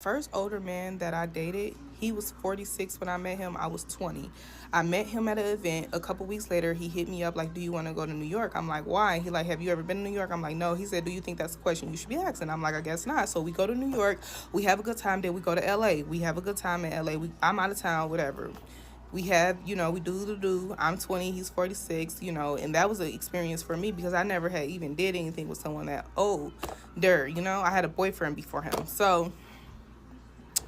First older man that I dated, he was 46 when I met him. I was 20. I met him at an event. A couple weeks later, he hit me up like, "Do you want to go to New York?" I'm like, "Why?" He like, "Have you ever been to New York?" I'm like, "No." He said, "Do you think that's a question you should be asking?" I'm like, "I guess not." So we go to New York. We have a good time. Then we go to LA. We have a good time in LA. I'm out of town, whatever. We have, we do. I'm 20, he's 46, and that was an experience for me because I never had even did anything with someone that older. I had a boyfriend before him. So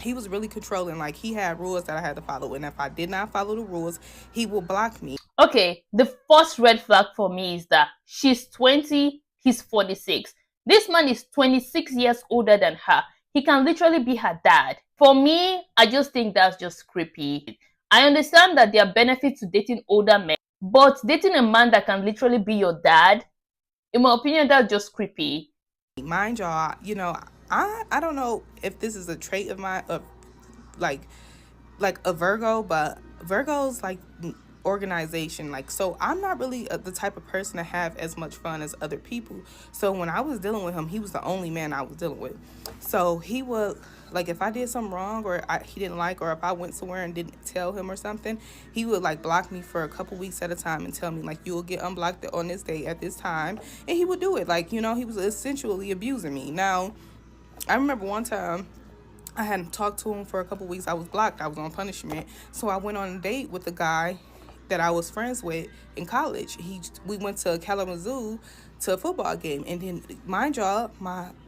he was really controlling. Like, he had rules that I had to follow, and if I did not follow the rules, he would block me. Okay, the first red flag for me is that she's 20, he's 46. This man is 26 years older than her. He can literally be her dad. For me, I just think that's just creepy. I understand that there are benefits to dating older men, but dating a man that can literally be your dad, in my opinion, that's just creepy. Mind y'all, I don't know if this is a trait of mine, of like a Virgo, but Virgo's like organization. Like, so I'm not really the type of person to have as much fun as other people. So when I was dealing with him, he was the only man I was dealing with. So he would, like, if I did something wrong or he didn't like, or if I went somewhere and didn't tell him or something, he would like block me for a couple weeks at a time and tell me like, "You will get unblocked on this day at this time," and he would do it. Like, he was essentially abusing me. Now, I remember one time I hadn't talked to him for a couple weeks. I was blocked. I was on punishment. So I went on a date with a guy that I was friends with in college. We went to Kalamazoo to a football game, and then mind y'all,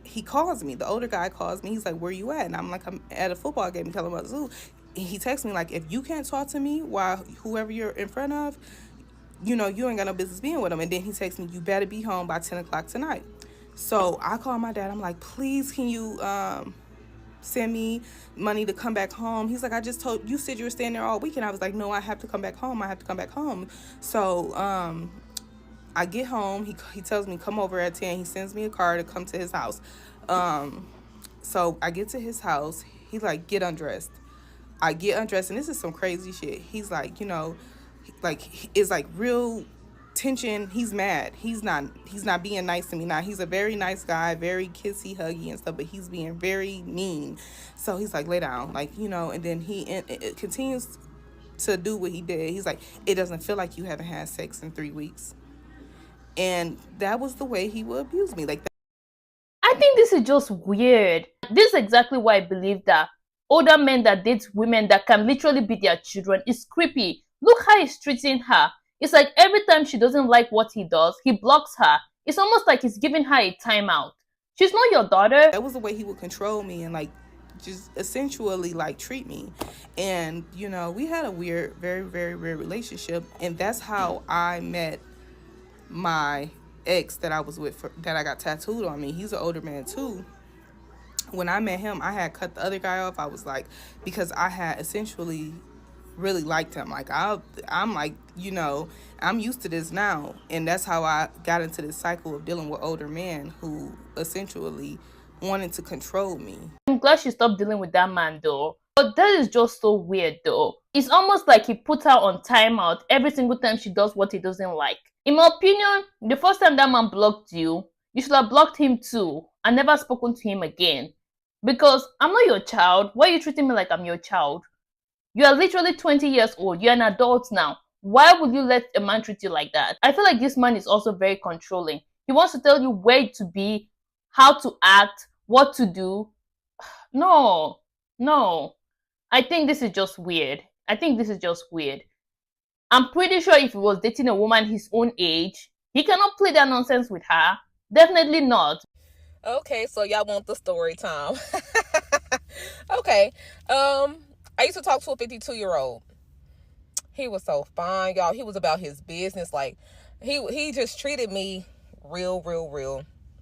he calls me. The older guy calls me. He's like, "Where you at?" And I'm like, "I'm at a football game in Kalamazoo." And he texts me like, "If you can't talk to me while whoever you're in front of, you ain't got no business being with him." And then he texts me, "You better be home by 10 o'clock tonight." So I call my dad. I'm like, "Please, can you send me money to come back home?" He's like, "I just told you, said you were staying there all weekend." I was like, "No, I have to come back home. I have to come back home." So I get home. He tells me come over at 10. He sends me a car to come to his house. Um, so I get to his house. He's like, "Get undressed." I get undressed, and this is some crazy shit. He's like, like, it's like real tension. He's mad. He's not being nice to me now. He's a very nice guy, very kissy huggy and stuff, but he's being very mean. So he's like, "Lay down," like, and then it continues to do what he did. He's like, "It doesn't feel like you haven't had sex in 3 weeks," and that was the way he would abuse me, like that. I think this is just weird. This is exactly why I believe that older men that date women that can literally be their children is creepy. Look how he's treating her. It's like every time she doesn't like what he does, he blocks her. It's almost like he's giving her a timeout. She's not your daughter. That was the way he would control me and like just essentially like treat me. And we had a weird, very, very weird relationship, and that's how I met my ex that I was with, that I got tattooed on me. He's an older man too. When I met him, I had cut the other guy off. I was like, because I had essentially really liked him. Like, I'm like, I'm used to this now, and that's how I got into this cycle of dealing with older men who essentially wanted to control me. I'm glad she stopped dealing with that man though. But that is just so weird though. It's almost like he put her on timeout every single time she does what he doesn't like. In my opinion, the first time that man blocked you, you should have blocked him too and never spoken to him again. Because I'm not your child. Why are you treating me like I'm your child? You are literally 20 years old. You're an adult now. Why would you let a man treat you like that? I feel like this man is also very controlling. He wants to tell you where to be, how to act, what to do. No, no. I think this is just weird. I think this is just weird. I'm pretty sure if he was dating a woman his own age, he cannot play that nonsense with her. Definitely not. Okay, so y'all want the story time. Okay. I used to talk to a 52-year-old. He was so fine, y'all. He was about his business. Like, he just treated me real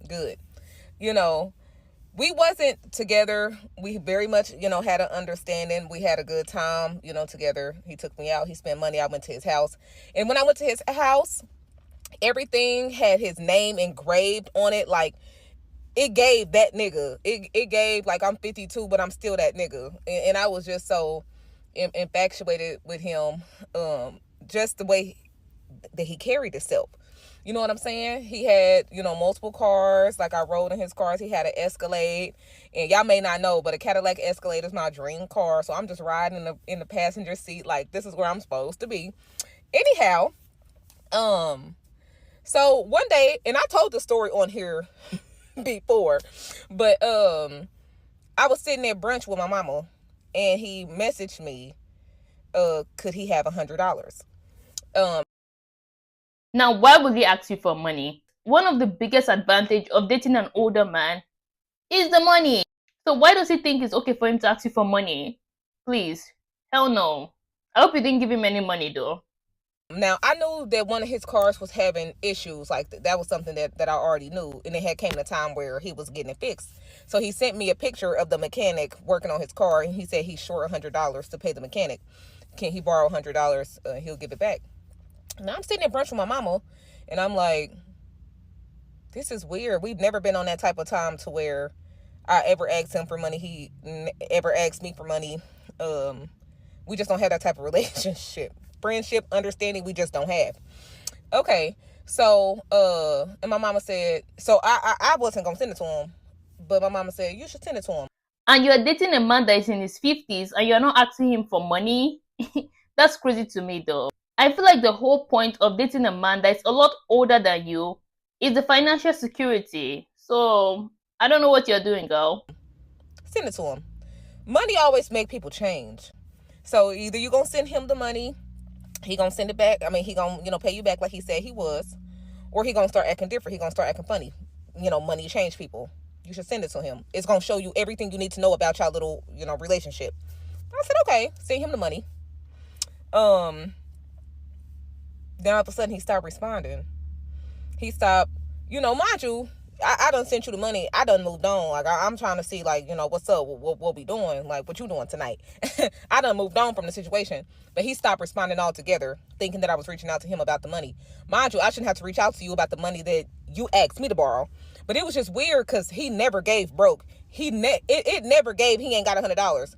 good. You know, we wasn't together. We very much, had an understanding. We had a good time, together. He took me out. He spent money. I went to his house. And when I went to his house, everything had his name engraved on it. Like, it gave that nigga. It gave, like, I'm 52, but I'm still that nigga. And I was just so infatuated with him. Just the way that he carried himself. You know what I'm saying? He had, multiple cars. Like, I rode in his cars. He had an Escalade. And y'all may not know, but a Cadillac Escalade is my dream car. So I'm just riding in the passenger seat. Like, this is where I'm supposed to be. Anyhow, so one day, and I told the story on here before, but I was sitting at brunch with my mama, and he messaged me, could he have $100? Now, why would he ask you for money? One of the biggest advantage of dating an older man is the money. So why does he think it's okay for him to ask you for money? Please. Hell no. I hope you didn't give him any money though. Now, I knew that one of his cars was having issues. Like, that was something that I already knew. And it had came a time where he was getting it fixed. So he sent me a picture of the mechanic working on his car. And he said he's short $100 to pay the mechanic. Can he borrow $100? He'll give it back. Now, I'm sitting at brunch with my mama. And I'm like, this is weird. We've never been on that type of time to where I ever asked him for money. He ever asked me for money. We just don't have that type of relationship. Friendship, understanding, we just don't have. Okay, so and my mama said, so I wasn't gonna send it to him, but my mama said you should send it to him. And you're dating a man that is in his 50s and you're not asking him for money? That's crazy to me though. I feel like the whole point of dating a man that is a lot older than you is the financial security. So I don't know what you're doing, girl. Send it to him. Money always make people change. So either you gonna send him the money, he gonna send it back. I mean, he gonna, pay you back like he said he was. Or he gonna start acting different. He gonna start acting funny. Money change people. You should send it to him. It's gonna show you everything you need to know about your little, relationship. I said, okay, send him the money. Then all of a sudden he stopped responding. He stopped, mind you, I done sent you the money. I done moved on. Like, I'm trying to see, like, what's up? What we doing? Like, what you doing tonight? I done moved on from the situation. But he stopped responding altogether, thinking that I was reaching out to him about the money. Mind you, I shouldn't have to reach out to you about the money that you asked me to borrow. But it was just weird because he never gave broke. It never gave he ain't got $100.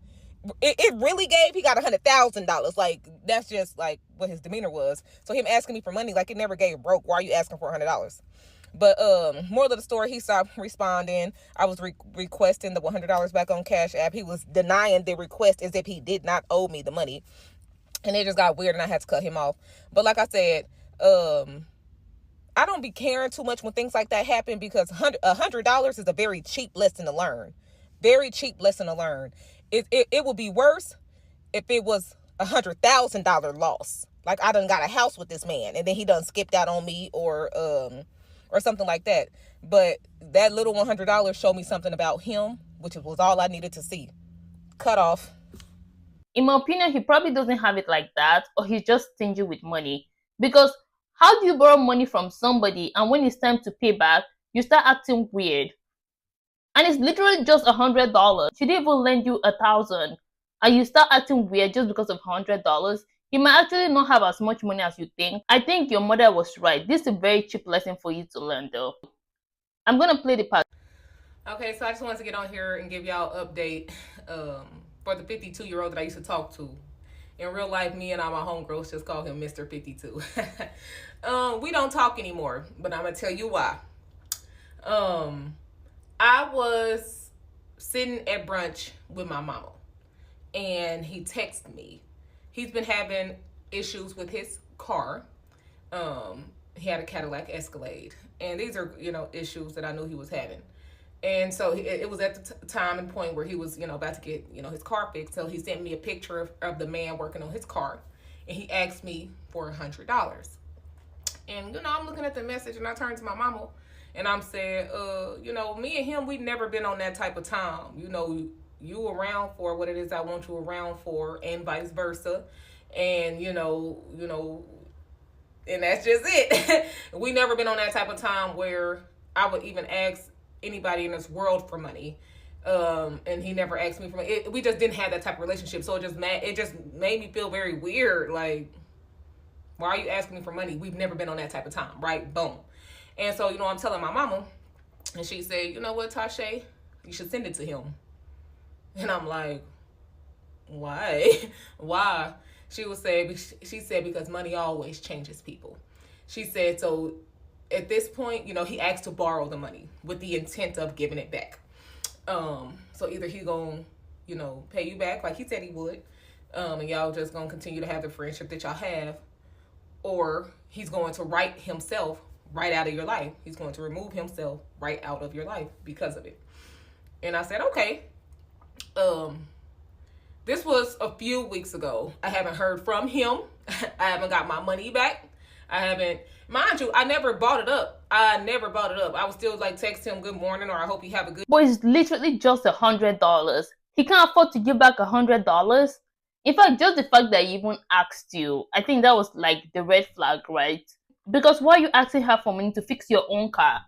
It really gave he got $100,000. Like, that's just, like, what his demeanor was. So him asking me for money, like, it never gave broke. Why are you asking for $100? But moral of the story, he stopped responding. I was requesting the $100 back on Cash App. He was denying the request as if he did not owe me the money. And it just got weird and I had to cut him off. But like I said, I don't be caring too much when things like that happen because $100 is a very cheap lesson to learn. Very cheap lesson to learn. It would be worse if it was $100,000 loss. Like, I done got a house with this man and then he done skipped out on me or something like that. But that little $100 showed me something about him, which was all I needed to see. Cut off. In my opinion, he probably doesn't have it like that, or he's just stingy with money. Because how do you borrow money from somebody and when it's time to pay back, you start acting weird? And it's literally just $100. She didn't even lend you 1,000, and you start acting weird just because of $100. You might actually not have as much money as you think. I think your mother was right. This is a very cheap lesson for you to learn though. I'm gonna play the part. Okay, so I just wanted to get on here and give y'all an update for the 52-year-old that I used to talk to. In real life, me and all my homegirls just call him Mr. 52. We don't talk anymore, but I'm gonna tell you why. I was sitting at brunch with my mama and he texted me. He's been having issues with his car. He had a Cadillac Escalade. And these are, issues that I knew he was having. And so it was at the time and point where he was, about to get, his car fixed. So he sent me a picture of the man working on his car. And he asked me for $100. And, I'm looking at the message and I turned to my mama and I'm saying, me and him, we've never been on that type of time. You around for what it is I want you around for and vice versa. And, and that's just it. We never been on that type of time where I would even ask anybody in this world for money. And he never asked me for money. We just didn't have that type of relationship. So it just made me feel very weird. Like, why are you asking me for money? We've never been on that type of time, right? Boom. And so, I'm telling my mama, and she said, you know what, Tasha, you should send it to him. And I'm like, why? Why? She said, because money always changes people. She said, so at this point, he asked to borrow the money with the intent of giving it back. So either he gonna, pay you back like he said he would, and y'all just gonna continue to have the friendship that y'all have, or he's going to write himself right out of your life. He's going to remove himself right out of your life because of it. And I said, okay. This was a few weeks ago. I haven't heard from him. I haven't got my money back. Mind you, I never bought it up. I was still like text him good morning or I hope you have a good. But it's literally just $100. He can't afford to give back $100. In fact, just the fact that he even asked you, I think that was like the red flag, right? Because why are you asking her for money to fix your own car?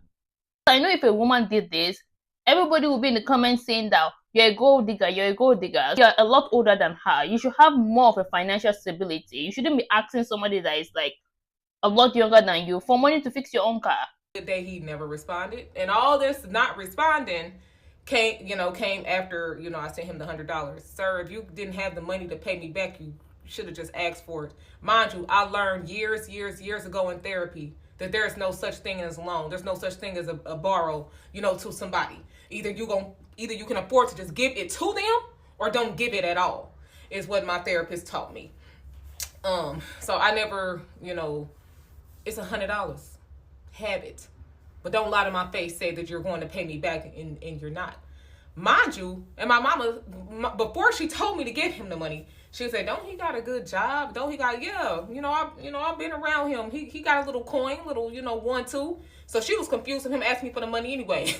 I know if a woman did this, everybody will be in the comments saying that you're a gold digger, you're a lot older than her. You should have more of a financial stability. You shouldn't be asking somebody that is like a lot younger than you for money to fix your own car. The day he never responded, and all this not responding came after I sent him the $100. Sir, if you didn't have the money to pay me back, you should have just asked for it. Mind you, I learned years ago in therapy that there is no such thing as a loan. There's no such thing as a borrow, to somebody. Either you can afford to just give it to them or don't give it at all, is what my therapist taught me. So I never, it's $100. Have it. But don't lie to my face, say that you're going to pay me back and you're not. Mind you, and my mama, before she told me to give him the money, she said, don't he got a good job? Don't he got, I've been around him. He got a little coin, 1, 2. So she was confused with him asking me for the money anyway.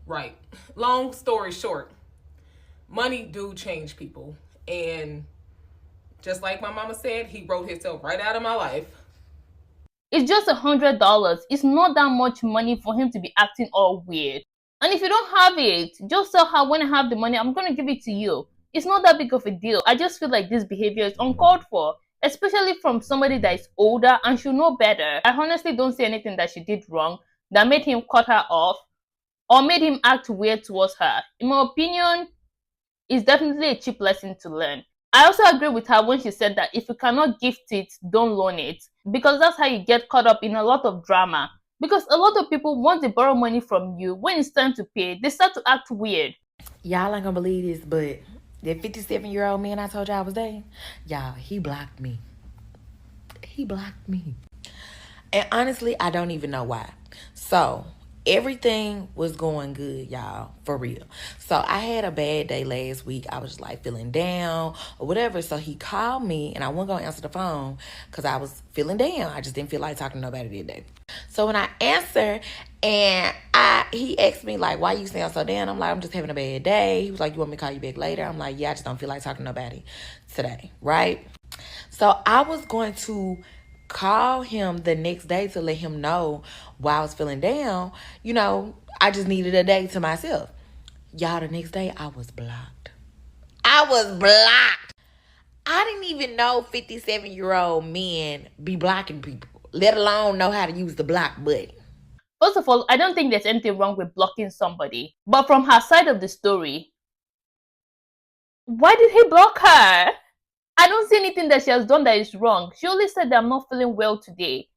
Right. Long story short, money do change people. And just like my mama said, he wrote himself right out of my life. It's just $100. It's not that much money for him to be acting all weird. And if you don't have it, just tell her, when I have the money, I'm going to give it to you. It's not that big of a deal. I just feel like this behavior is uncalled for, especially from somebody that is older and should know better. I honestly don't see anything that she did wrong that made him cut her off or made him act weird towards her. In my opinion, it's definitely a cheap lesson to learn. I also agree with her when she said that if you cannot gift it, don't loan it. Because that's how you get caught up in a lot of drama. Because a lot of people, once they borrow money from you, when it's time to pay, they start to act weird. Y'all ain't gonna believe this, but that 57-year-old man I told y'all I was dating, y'all, he blocked me. And honestly, I don't even know why. So everything was going good, y'all, for real. So I had a bad day last week. I was just like feeling down or whatever. So he called me and I wasn't going to answer the phone because I was feeling down. I just didn't feel like talking to nobody that day. So when I answered and he asked me like, why you sound so down? I'm like, I'm just having a bad day. He was like, you want me to call you back later? I'm like, yeah, I just don't feel like talking to nobody today, right? So I was going to call him the next day to let him know why I was feeling down. I just needed a day to myself. Y'all, the next day I was blocked. I didn't even know 57-year-old men be blocking people, let alone know how to use the block button. First of all, I don't think there's anything wrong with blocking somebody. But from her side of the story, why did he block her? I don't see anything that she has done that is wrong. She only said that I'm not feeling well today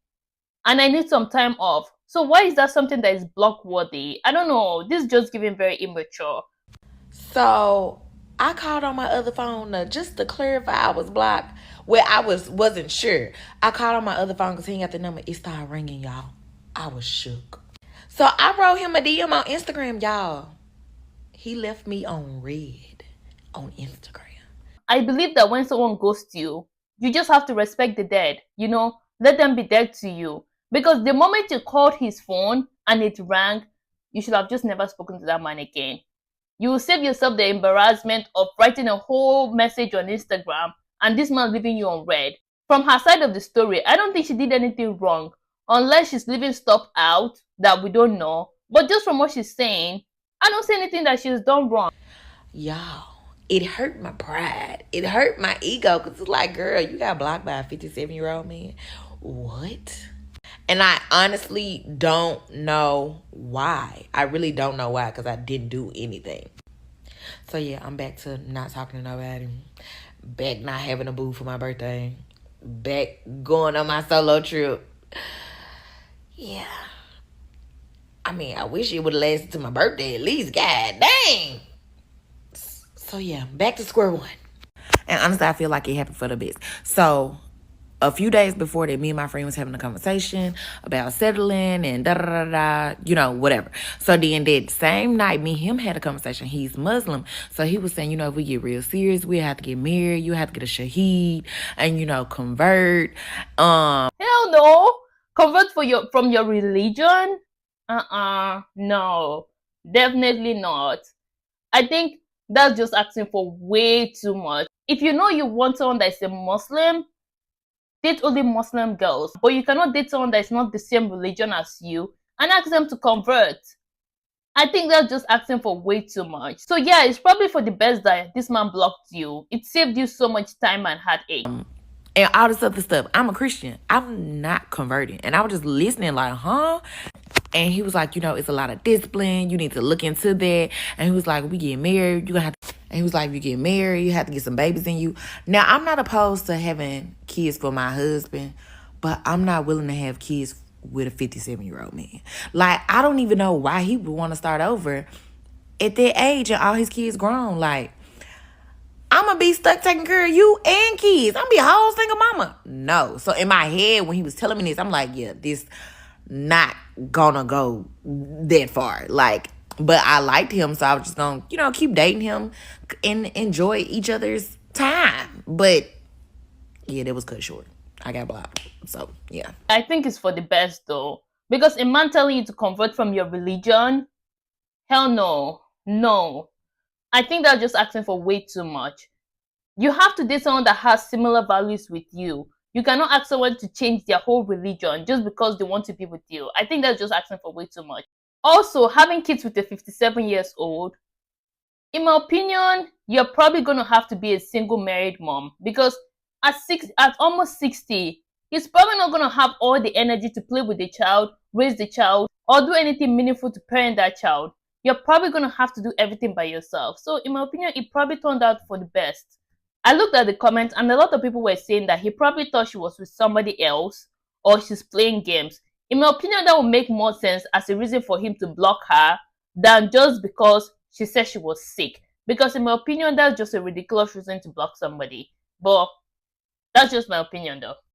and I need some time off. So why is that something that is block worthy? I don't know. This is just giving very immature. So I called on my other phone just to clarify I was blocked. Well, I wasn't sure. I called on my other phone because he ain't got the number. It started ringing, y'all. I was shook. So I wrote him a DM on Instagram, y'all. He left me on red on Instagram. I believe that when someone ghosts you, you just have to respect the dead. Let them be dead to you. Because the moment you called his phone and it rang, you should have just never spoken to that man again. You will save yourself the embarrassment of writing a whole message on Instagram and this man leaving you on red. From her side of the story, I don't think she did anything wrong, unless she's leaving stuff out that we don't know. But just from what she's saying, I don't see anything that she's done wrong. Y'all, it hurt my pride. It hurt my ego because it's like, girl, you got blocked by a 57-year-old man. What? And I honestly don't know why. I really don't know why because I didn't do anything. So yeah, I'm back to not talking to nobody. Back not having a boo for my birthday. Back going on my solo trip. Yeah. I mean, I wish it would have lasted to my birthday at least. God dang. So yeah, back to square one. And honestly, I feel like it happened for the best. So a few days before that, me and my friend was having a conversation about settling and da da da da, you know, whatever. So then that same night, me and him had a conversation. He's Muslim, so he was saying, you know, if we get real serious, we have to get married. You have to get a shaheed and, you know, convert. Hell no. Convert from your religion? No. Definitely not. I think that's just asking for way too much. If you know you want someone that is a Muslim, date only Muslim girls. But you cannot date someone that is not the same religion as you and ask them to convert. I think that's just asking for way too much. So yeah, it's probably for the best that this man blocked you. It saved you so much time and heartache. And all this other stuff. I'm a Christian. I'm not converting. And I was just listening like, huh? And he was like, you know, it's a lot of discipline. You need to look into that. And he was like, we get married, you're gonna have to. And he was like, you get married, you have to get some babies in you. Now, I'm not opposed to having kids for my husband, but I'm not willing to have kids with a 57-year-old man. Like, I don't even know why he would want to start over at that age and all his kids grown. Like, I'm gonna be stuck taking care of you and kids. I'm gonna be a whole single mama. No. So in my head, when he was telling me this, I'm like, yeah, this not gonna go that far. Like, but I liked him, so I was just gonna, you know, keep dating him and enjoy each other's time. But yeah, that was cut short. I got blocked. So yeah. I think it's for the best though. Because a man telling you to convert from your religion, hell no. No. I think that's just asking for way too much. You have to date someone that has similar values with you. You cannot ask someone to change their whole religion just because they want to be with you. I think that's just asking for way too much. Also, having kids with a 57 years old, in my opinion, you're probably going to have to be a single married mom because at almost 60, he's probably not going to have all the energy to play with the child, raise the child, or do anything meaningful to parent that child. You're probably going to have to do everything by yourself. So, in my opinion, it probably turned out for the best. I looked at the comments and a lot of people were saying that he probably thought she was with somebody else or she's playing games. In my opinion, that would make more sense as a reason for him to block her than just because she said she was sick. Because in my opinion, that's just a ridiculous reason to block somebody. But that's just my opinion though.